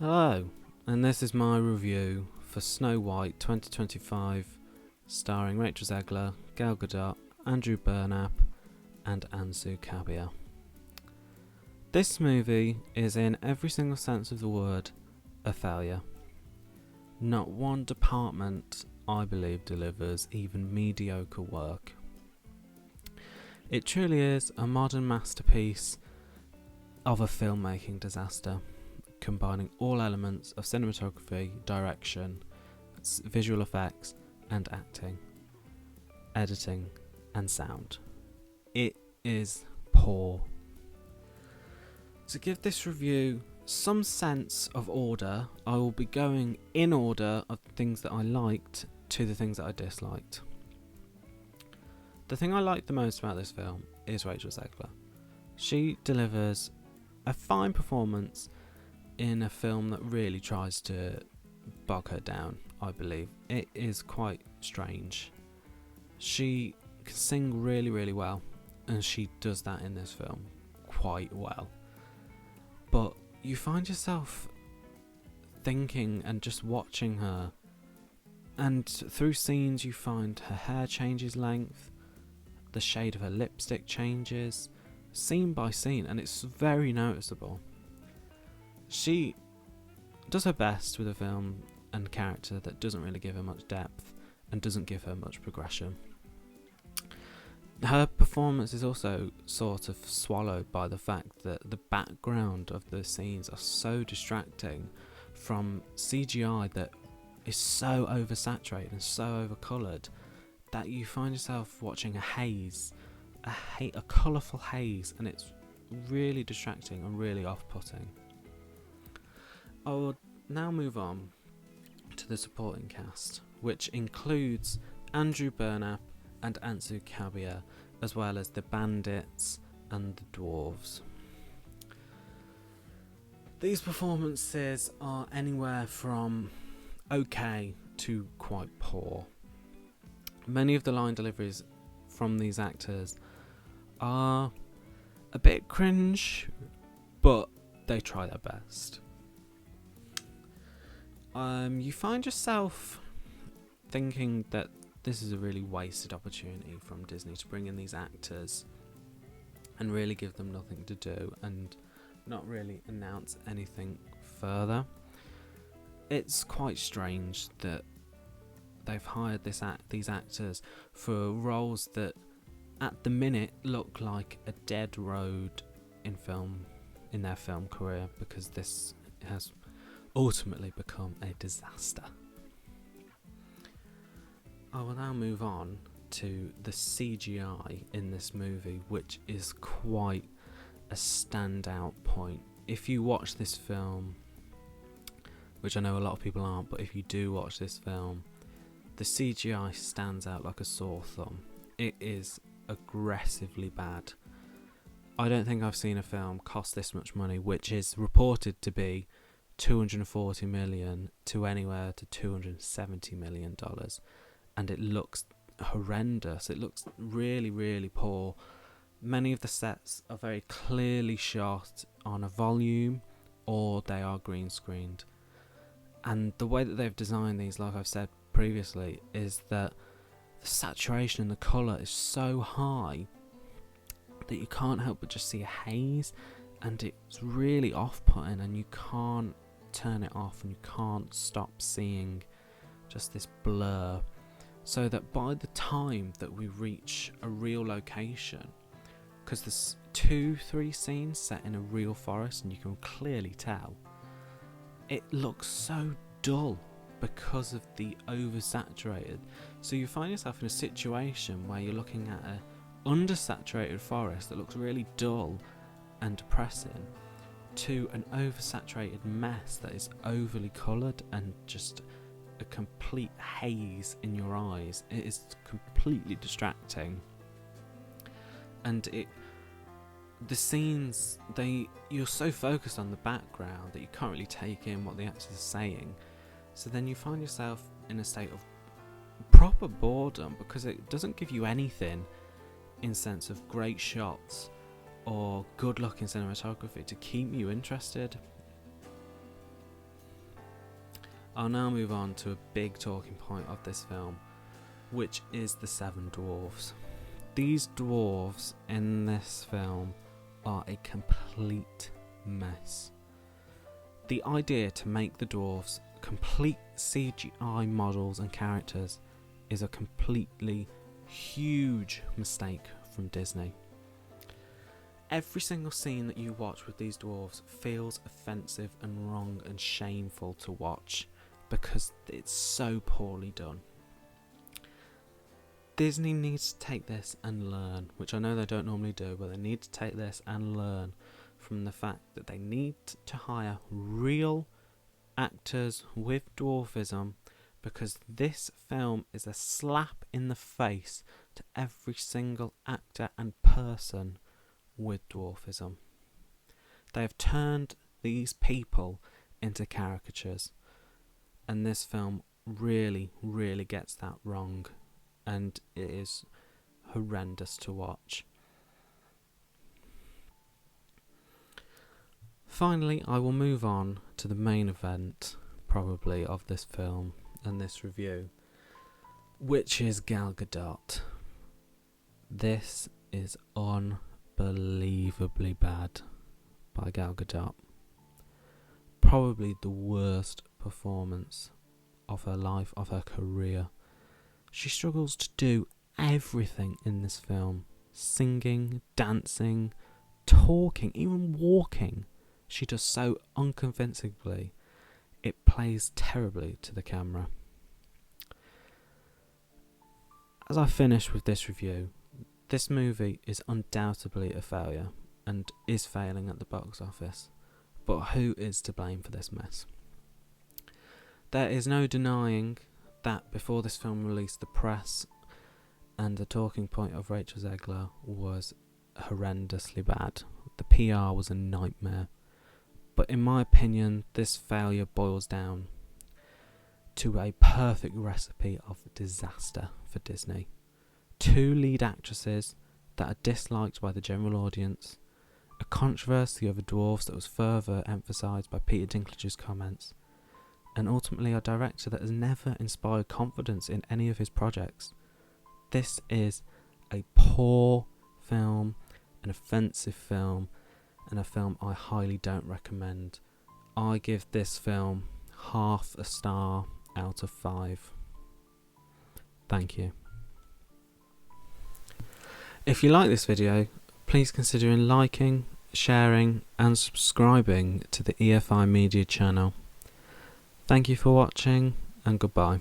Hello, and this is my review for Snow White 2025, starring Rachel Zegler, Gadot, Andrew Burnap, and Ansu Kabir. This movie is, in every single sense of the word, a failure. Not one department, I believe, delivers even mediocre work. It truly is a modern masterpiece of a filmmaking disaster, combining all elements of cinematography, direction, visual effects, and acting, editing, and sound. It is poor. To give this review some sense of order, I will be going in order of the things that I liked to the things that I disliked. The thing I liked the most about this film is Rachel Zegler. She delivers a fine performance in a film that really tries to bog her down, I believe. It is quite strange. She can sing really, really well, and she does that in this film quite well. But you find yourself thinking and just watching her, and through scenes you find her hair changes length, the shade of her lipstick changes, scene by scene, and it's very noticeable. She does her best with a film and character that doesn't really give her much depth and doesn't give her much progression. Her performance is also sort of swallowed by the fact that the background of the scenes are so distracting from CGI that is so oversaturated and so overcoloured that you find yourself watching a haze, a colourful haze, and it's really distracting and really off-putting. I will now move on to the supporting cast, which includes Andrew Burnap and Ansu Kabir, as well as the bandits and the dwarves. These performances are anywhere from okay to quite poor. Many of the line deliveries from these actors are a bit cringe, but they try their best. You find yourself thinking that this is a really wasted opportunity from Disney to bring in these actors and really give them nothing to do and not really announce anything further. It's quite strange that they've hired these actors for roles that at the minute look like a dead road in their film career, because this has ultimately become a disaster. I will now move on to the CGI in this movie, which is quite a standout point. If you watch this film, which I know a lot of people aren't, but if you do watch this film, the CGI stands out like a sore thumb. It is aggressively bad. I don't think I've seen a film cost this much money, which is reported to be $240 million to anywhere to $270 million. And it looks horrendous. It looks really, really poor. Many of the sets are very clearly shot on a volume, or they are green screened. And the way that they've designed these, like I've said previously, is that the saturation and the colour is so high that you can't help but just see a haze, and it's really off-putting, and you can't turn it off, and you can't stop seeing just this blur. So that by the time that we reach a real location, because there's 2-3 scenes set in a real forest and you can clearly tell, it looks so dull because of the oversaturated. So you find yourself in a situation where you're looking at an undersaturated forest that looks really dull and depressing, to an oversaturated mess that is overly coloured and just a complete haze in your eyes. It is completely distracting, and the scenes, you're so focused on the background that you can't really take in what the actors are saying. So then you find yourself in a state of proper boredom, because it doesn't give you anything in sense of great shots or good looking cinematography to keep you interested. I'll now move on to a big talking point of this film, which is the 7 dwarves. These dwarves in this film are a complete mess. The idea to make the dwarves complete CGI models and characters is a completely huge mistake from Disney. Every single scene that you watch with these dwarves feels offensive and wrong and shameful to watch because it's so poorly done. Disney needs to take this and learn, which I know they don't normally do, but they need to take this and learn from the fact that they need to hire real actors with dwarfism, because this film is a slap in the face to every single actor and person with dwarfism. They have turned these people into caricatures, and this film really, really gets that wrong, and it is horrendous to watch. Finally, I will move on to the main event, probably, of this film and this review, which is Gal Gadot. This is unbelievably bad by Gal Gadot. Probably the worst performance of her life, of her career. She struggles to do everything in this film. Singing, dancing, talking, even walking. She does so unconvincingly. It plays terribly to the camera. As I finish with this review, this movie is undoubtedly a failure and is failing at the box office. But who is to blame for this mess? There is no denying that before this film released, the press and the talking point of Rachel Zegler was horrendously bad. The PR was a nightmare. But in my opinion, this failure boils down to a perfect recipe of disaster for Disney. 2 lead actresses that are disliked by the general audience, a controversy over dwarves that was further emphasised by Peter Dinklage's comments, and ultimately a director that has never inspired confidence in any of his projects. This is a poor film, an offensive film, and a film I highly don't recommend. I give this film half a star out of 5. Thank you. If you like this video, please consider liking, sharing and subscribing to the EFI Media channel. Thank you for watching, and goodbye.